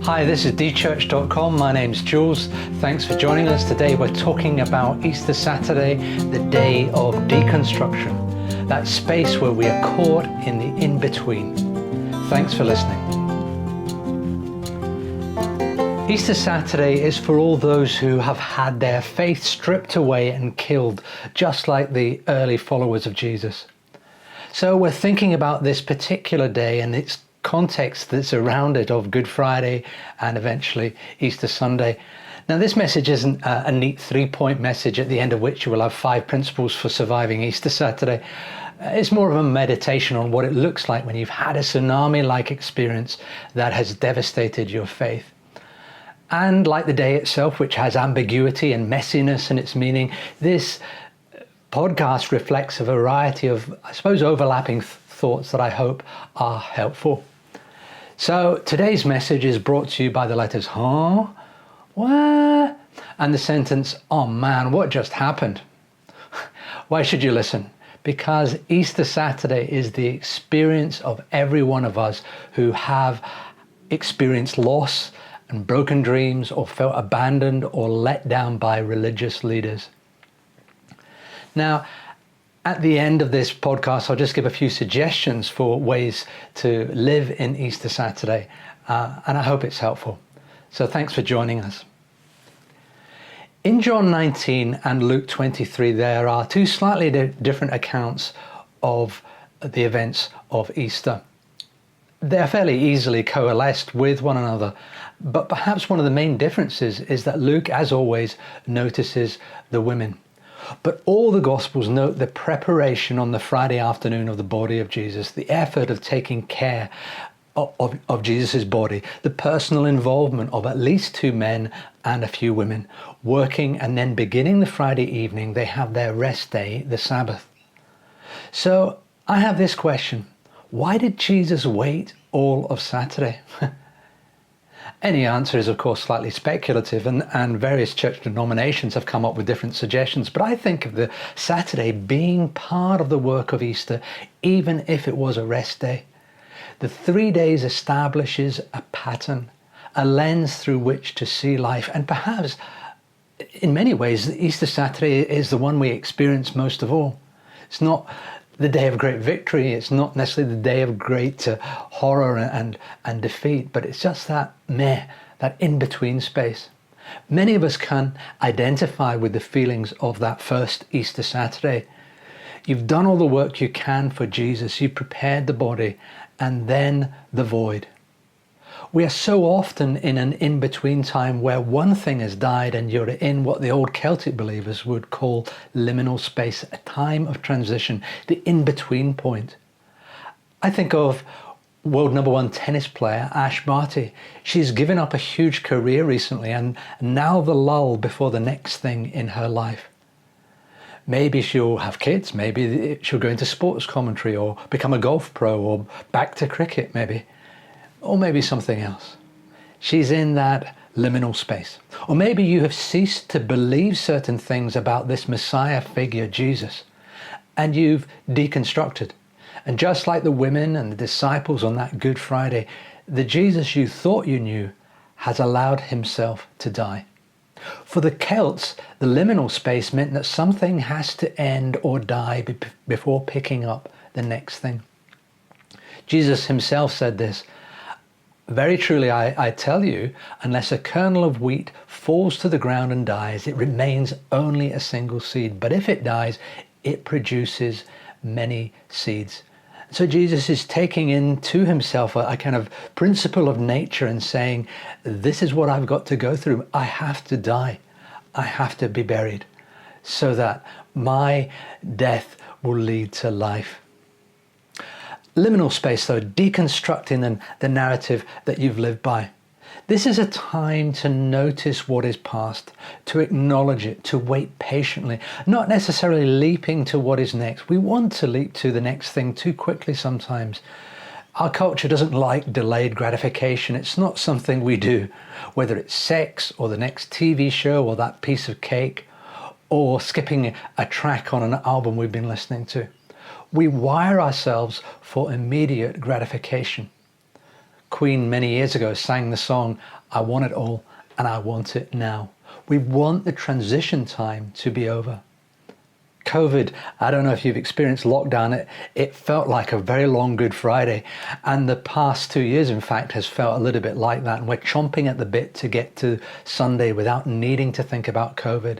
Hi, this is Dchurched.com. My name's Jules. Thanks for joining us. Today we're talking about Easter Saturday, the day of deconstruction, that space where we are caught in the in-between. Thanks for listening. Easter Saturday is for all those who have had their faith stripped away and killed, just like the early followers of Jesus. So we're thinking about this particular day and its context that's around it of Good Friday and eventually Easter Sunday. Now, this message isn't a neat 3-point message at the end of which you will have 5 principles for surviving Easter Saturday. It's more of a meditation on what it looks like when you've had a tsunami-like experience that has devastated your faith. And like the day itself, which has ambiguity and messiness in its meaning, this podcast reflects a variety of, I suppose, overlapping thoughts that I hope are helpful. So today's message is brought to you by the letters "huh," "what," and the sentence "oh man, what just happened?" Why should you listen? Because Easter Saturday is the experience of every one of us who have experienced loss and broken dreams, or felt abandoned or let down by religious leaders. Now, at the end of this podcast, I'll just give a few suggestions for ways to live in Easter Saturday, and I hope it's helpful. So thanks for joining us. In John 19 and Luke 23, there are 2 slightly different accounts of the events of Easter. They're fairly easily coalesced with one another, but perhaps one of the main differences is that Luke, as always, notices the women. But all the Gospels note the preparation on the Friday afternoon of the body of Jesus, the effort of taking care of Jesus' body, the personal involvement of at least 2 men and a few women, working and then beginning the Friday evening, they have their rest day, the Sabbath. So I have this question: why did Jesus wait all of Saturday? Any answer is, of course, slightly speculative, and various church denominations have come up with different suggestions. But I think of the Saturday being part of the work of Easter, even if it was a rest day. The 3 days establishes a pattern, a lens through which to see life. And perhaps, in many ways, Easter Saturday is the one we experience most of all. It's not the day of great victory, it's not necessarily the day of great horror and defeat, but it's just that in-between space. Many of us can identify with the feelings of that first Easter Saturday. You've done all the work you can for Jesus, you prepared the body, and then the void. We are so often in an in-between time where one thing has died and you're in what the old Celtic believers would call liminal space, a time of transition, the in-between point. I think of world #1 tennis player Ash Barty. She's given up a huge career recently and now the lull before the next thing in her life. Maybe she'll have kids, maybe she'll go into sports commentary or become a golf pro or back to cricket maybe. Or maybe something else. She's in that liminal space. Or maybe you have ceased to believe certain things about this Messiah figure, Jesus, and you've deconstructed. And just like the women and the disciples on that Good Friday, the Jesus you thought you knew has allowed himself to die. For the Celts, the liminal space meant that something has to end or die before picking up the next thing. Jesus himself said this: "Very truly, I tell you, unless a kernel of wheat falls to the ground and dies, it remains only a single seed. But if it dies, it produces many seeds." So Jesus is taking into himself a kind of principle of nature and saying, this is what I've got to go through. I have to die. I have to be buried so that my death will lead to life. Liminal space, though, deconstructing the narrative that you've lived by. This is a time to notice what is past, to acknowledge it, to wait patiently, not necessarily leaping to what is next. We want to leap to the next thing too quickly sometimes. Our culture doesn't like delayed gratification. It's not something we do, whether it's sex or the next TV show or that piece of cake or skipping a track on an album we've been listening to. We wire ourselves for immediate gratification. Queen many years ago sang the song, "I want it all and I want it now." We want the transition time to be over. COVID, I don't know if you've experienced lockdown, it felt like a very long Good Friday, and the past 2 years in fact has felt a little bit like that, and we're chomping at the bit to get to Sunday without needing to think about COVID.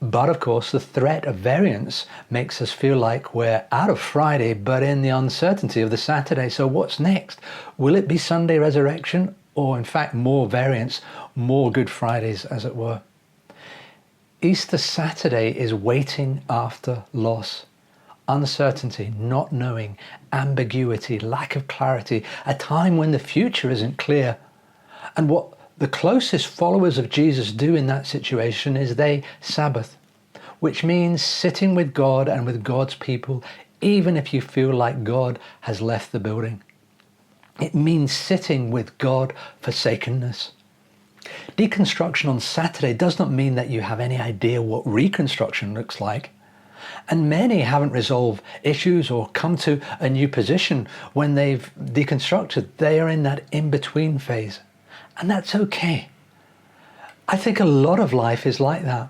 But of course the threat of variants makes us feel like we're out of Friday but in the uncertainty of the Saturday. So what's next? Will it be Sunday resurrection, or in fact more variants, more Good Fridays as it were? Easter Saturday is waiting after loss, uncertainty, not knowing, ambiguity, lack of clarity, a time when the future isn't clear. And what the closest followers of Jesus do in that situation is they Sabbath, which means sitting with God and with God's people, even if you feel like God has left the building. It means sitting with God forsakenness. Deconstruction on Saturday does not mean that you have any idea what reconstruction looks like. And many haven't resolved issues or come to a new position when they've deconstructed. They are in that in-between phase. And that's okay. I think a lot of life is like that,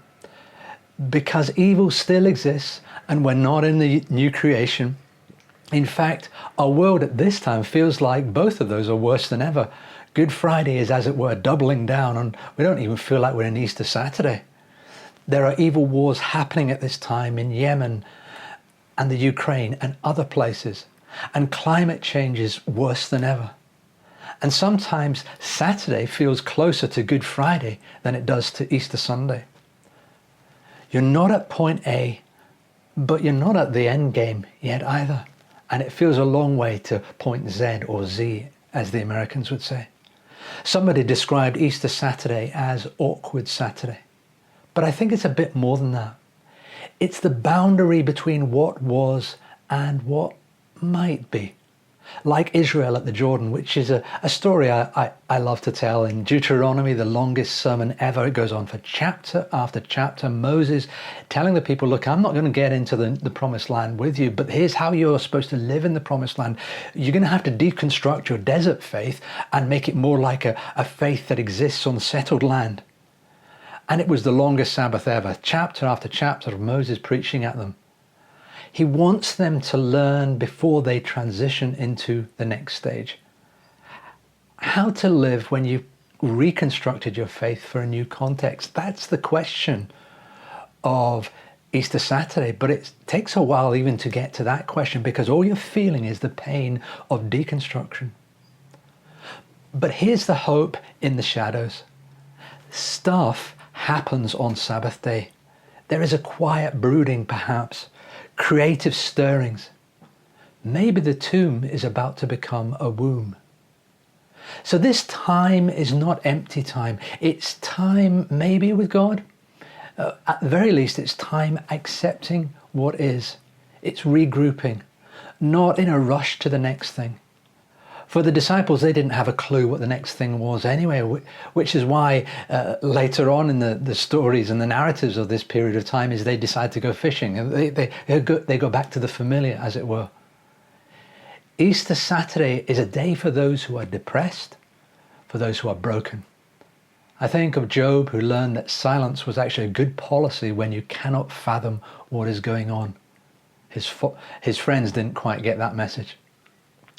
because evil still exists and we're not in the new creation. In fact, our world at this time feels like both of those are worse than ever. Good Friday is, as it were, doubling down, and we don't even feel like we're in Easter Saturday. There are evil wars happening at this time in Yemen and the Ukraine and other places, and climate change is worse than ever. And sometimes Saturday feels closer to Good Friday than it does to Easter Sunday. You're not at point A, but you're not at the end game yet either. And it feels a long way to point Z, or Z, as the Americans would say. Somebody described Easter Saturday as awkward Saturday. But I think it's a bit more than that. It's the boundary between what was and what might be. Like Israel at the Jordan, which is a story I love to tell. In Deuteronomy, the longest sermon ever, it goes on for chapter after chapter. Moses telling the people, look, I'm not going to get into the promised land with you, but here's how you're supposed to live in the promised land. You're going to have to deconstruct your desert faith and make it more like a faith that exists on settled land. And it was the longest Sabbath ever, chapter after chapter of Moses preaching at them. He wants them to learn before they transition into the next stage. How to live when you've reconstructed your faith for a new context. That's the question of Easter Saturday. But it takes a while even to get to that question, because all you're feeling is the pain of deconstruction. But here's the hope in the shadows. Stuff happens on Sabbath day. There is a quiet brooding, perhaps. Creative stirrings. Maybe the tomb is about to become a womb. So this time is not empty time. It's time maybe with God. At the very least, it's time accepting what is. It's regrouping, not in a rush to the next thing. For the disciples, they didn't have a clue what the next thing was anyway, which is why later on in the stories and the narratives of this period of time is they decide to go fishing. And they go back to the familiar, as it were. Easter Saturday is a day for those who are depressed, for those who are broken. I think of Job, who learned that silence was actually a good policy when you cannot fathom what is going on. His friends didn't quite get that message.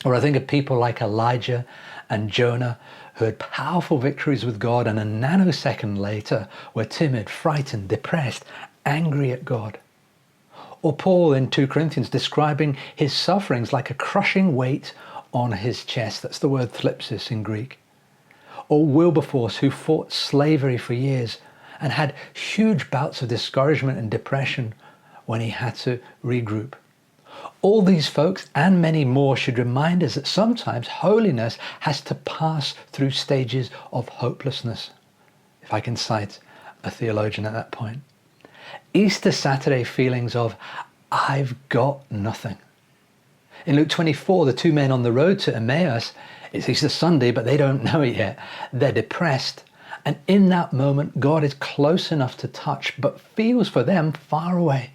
Or I think of people like Elijah and Jonah, who had powerful victories with God, and a nanosecond later were timid, frightened, depressed, angry at God. Or Paul in 2 Corinthians describing his sufferings like a crushing weight on his chest. That's the word thlipsis in Greek. Or Wilberforce, who fought slavery for years and had huge bouts of discouragement and depression when he had to regroup. All these folks and many more should remind us that sometimes holiness has to pass through stages of hopelessness, if I can cite a theologian at that point. Easter Saturday feelings of, I've got nothing. In Luke 24, the two men on the road to Emmaus, it's Easter Sunday, but they don't know it yet. They're depressed. And in that moment, God is close enough to touch, but feels for them far away.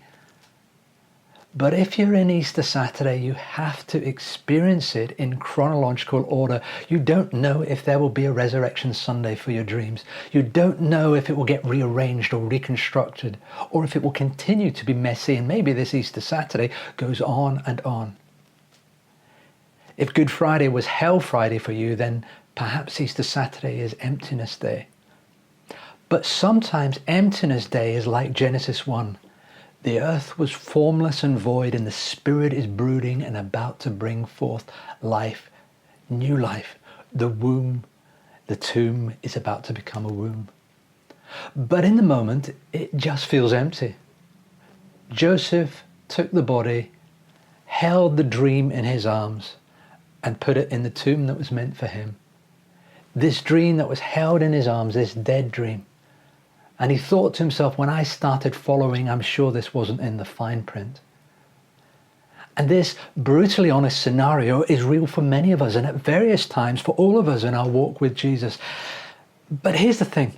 But if you're in Easter Saturday, you have to experience it in chronological order. You don't know if there will be a Resurrection Sunday for your dreams. You don't know if it will get rearranged or reconstructed, or if it will continue to be messy, and maybe this Easter Saturday goes on and on. If Good Friday was Hell Friday for you, then perhaps Easter Saturday is Emptiness Day. But sometimes Emptiness Day is like Genesis 1. The earth was formless and void, and the Spirit is brooding and about to bring forth life, new life. The womb, the tomb is about to become a womb. But in the moment, it just feels empty. Joseph took the body, held the dream in his arms, and put it in the tomb that was meant for him. This dream that was held in his arms, this dead dream. And he thought to himself, when I started following, I'm sure this wasn't in the fine print. And this brutally honest scenario is real for many of us, and at various times for all of us in our walk with Jesus. But here's the thing.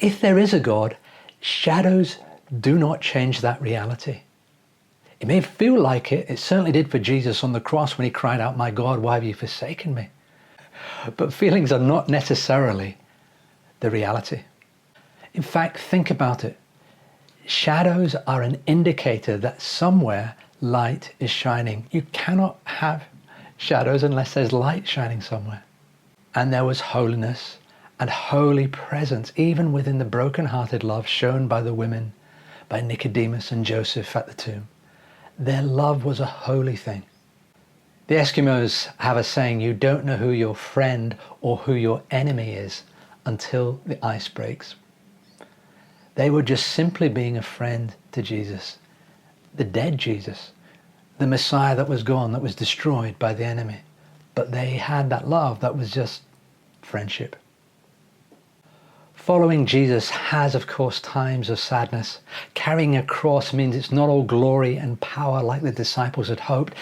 If there is a God, shadows do not change that reality. It may feel like it. It certainly did for Jesus on the cross when he cried out, "My God, why have you forsaken me?" But feelings are not necessarily the reality. In fact, think about it. Shadows are an indicator that somewhere light is shining. You cannot have shadows unless there's light shining somewhere. And there was holiness and holy presence, even within the broken-hearted love shown by the women, by Nicodemus and Joseph at the tomb. Their love was a holy thing. The Eskimos have a saying, you don't know who your friend or who your enemy is until the ice breaks. They were just simply being a friend to Jesus, the dead Jesus, the Messiah that was gone, that was destroyed by the enemy. But they had that love that was just friendship. Following Jesus has, of course, times of sadness. Carrying a cross means it's not all glory and power like the disciples had hoped.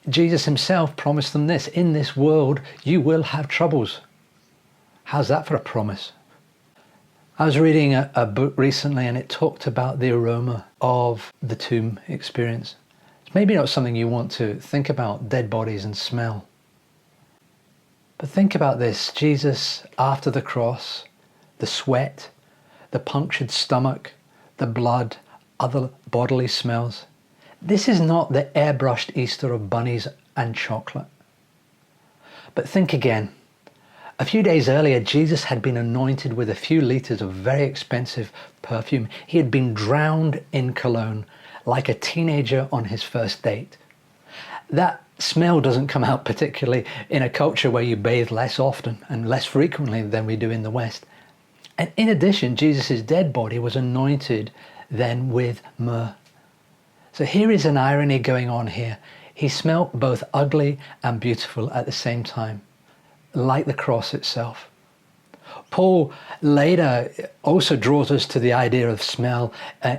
Jesus himself promised them this: in this world you will have troubles. How's that for a promise? I was reading a book recently, and it talked about the aroma of the tomb experience. It's maybe not something you want to think about, dead bodies and smell. But think about this. Jesus, after the cross, the sweat, the punctured stomach, the blood, other bodily smells. This is not the airbrushed Easter of bunnies and chocolate. But think again. A few days earlier, Jesus had been anointed with a few liters of very expensive perfume. He had been drowned in cologne like a teenager on his first date. That smell doesn't come out particularly in a culture where you bathe less often and less frequently than we do in the West. And in addition, Jesus' dead body was anointed then with myrrh. So here is an irony going on here. He smelt both ugly and beautiful at the same time, like the cross itself. Paul later also draws us to the idea of smell,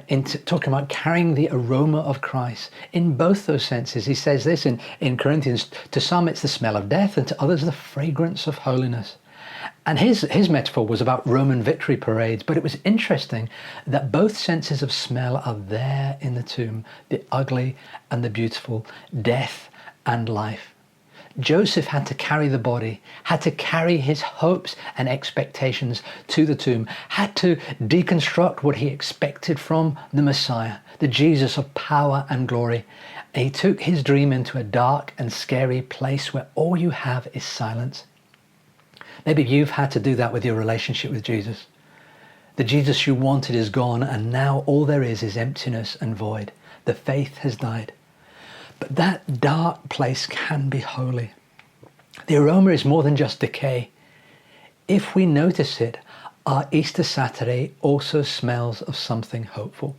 into talking about carrying the aroma of Christ. In both those senses, he says this in Corinthians, to some it's the smell of death, and to others the fragrance of holiness. And his metaphor was about Roman victory parades, but it was interesting that both senses of smell are there in the tomb, the ugly and the beautiful, death and life. Joseph had to carry the body, had to carry his hopes and expectations to the tomb, had to deconstruct what he expected from the Messiah, the Jesus of power and glory. And he took his dream into a dark and scary place where all you have is silence. Maybe you've had to do that with your relationship with Jesus. The Jesus you wanted is gone, and now all there is emptiness and void. The faith has died. But that dark place can be holy. The aroma is more than just decay. If we notice it, our Easter Saturday also smells of something hopeful.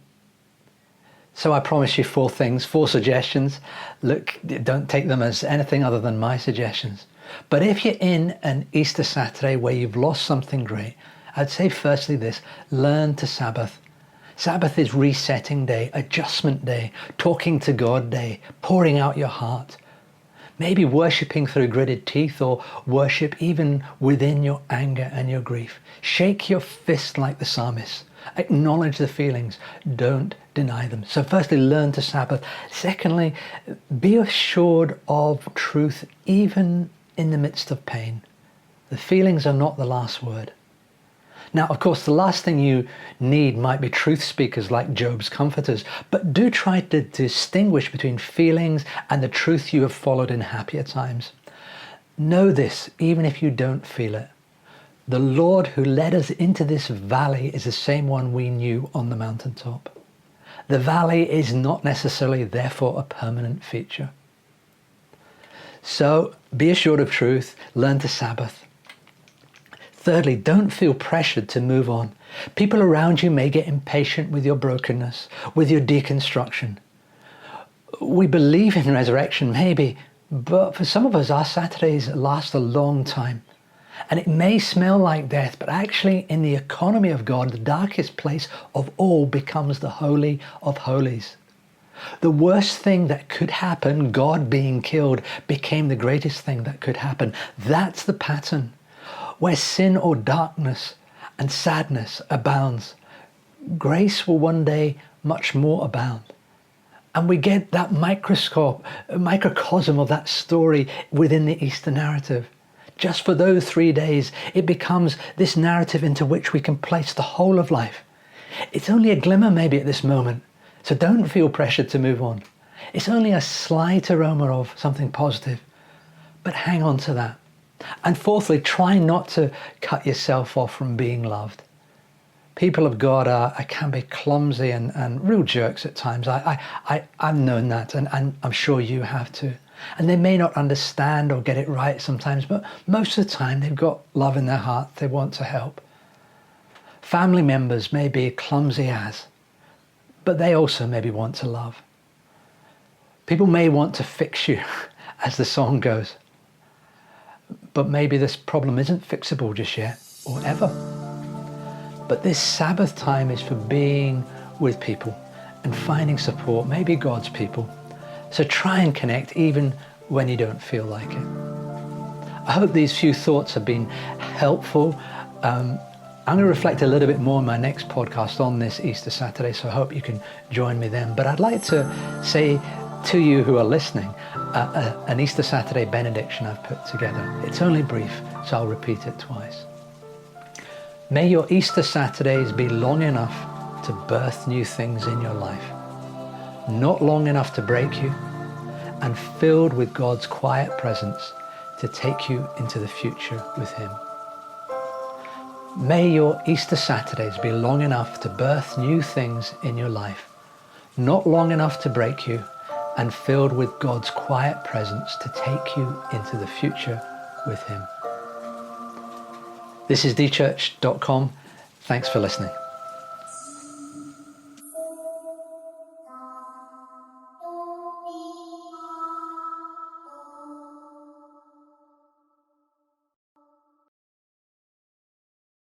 So I promise you 4 things, 4 suggestions. Look, don't take them as anything other than my suggestions. But if you're in an Easter Saturday where you've lost something great, I'd say firstly this: learn to Sabbath. Sabbath is resetting day, adjustment day, talking to God day, pouring out your heart. Maybe worshipping through gritted teeth, or worship even within your anger and your grief. Shake your fist like the psalmist. Acknowledge the feelings. Don't deny them. So firstly, learn to Sabbath. Secondly, be assured of truth even in the midst of pain. The feelings are not the last word. Now, of course, the last thing you need might be truth speakers like Job's comforters, but do try to distinguish between feelings and the truth you have followed in happier times. Know this, even if you don't feel it. The Lord who led us into this valley is the same one we knew on the mountaintop. The valley is not necessarily, therefore, a permanent feature. So be assured of truth, learn to Sabbath. Thirdly, don't feel pressured to move on. People around you may get impatient with your brokenness, with your deconstruction. We believe in resurrection, maybe, but for some of us, our Saturdays last a long time. And it may smell like death, but actually in the economy of God, the darkest place of all becomes the Holy of Holies. The worst thing that could happen, God being killed, became the greatest thing that could happen. That's the pattern. Where sin or darkness and sadness abounds, grace will one day much more abound. And we get that microcosm of that story within the Easter narrative. Just for those 3 days, it becomes this narrative into which we can place the whole of life. It's only a glimmer maybe at this moment, so don't feel pressured to move on. It's only a slight aroma of something positive, but hang on to that. And fourthly, try not to cut yourself off from being loved. People of God can be clumsy and real jerks at times. I've known that, and I'm sure you have too. And they may not understand or get it right sometimes, but most of the time they've got love in their heart. They want to help. Family members may be clumsy as, but they also maybe want to love. People may want to fix you, as the song goes. But maybe this problem isn't fixable just yet, or ever. But this Sabbath time is for being with people and finding support, maybe God's people. So try and connect even when you don't feel like it. I hope these few thoughts have been helpful. I'm going to reflect a little bit more in my next podcast on this Easter Saturday, so I hope you can join me then. But I'd like to say to you who are listening, an Easter Saturday benediction I've put together. It's only brief, so I'll repeat it twice. May your Easter Saturdays be long enough to birth new things in your life, not long enough to break you, and filled with God's quiet presence to take you into the future with Him. May your Easter Saturdays be long enough to birth new things in your life, not long enough to break you, and filled with God's quiet presence to take you into the future with Him. This is Dchurched.com. Thanks for listening.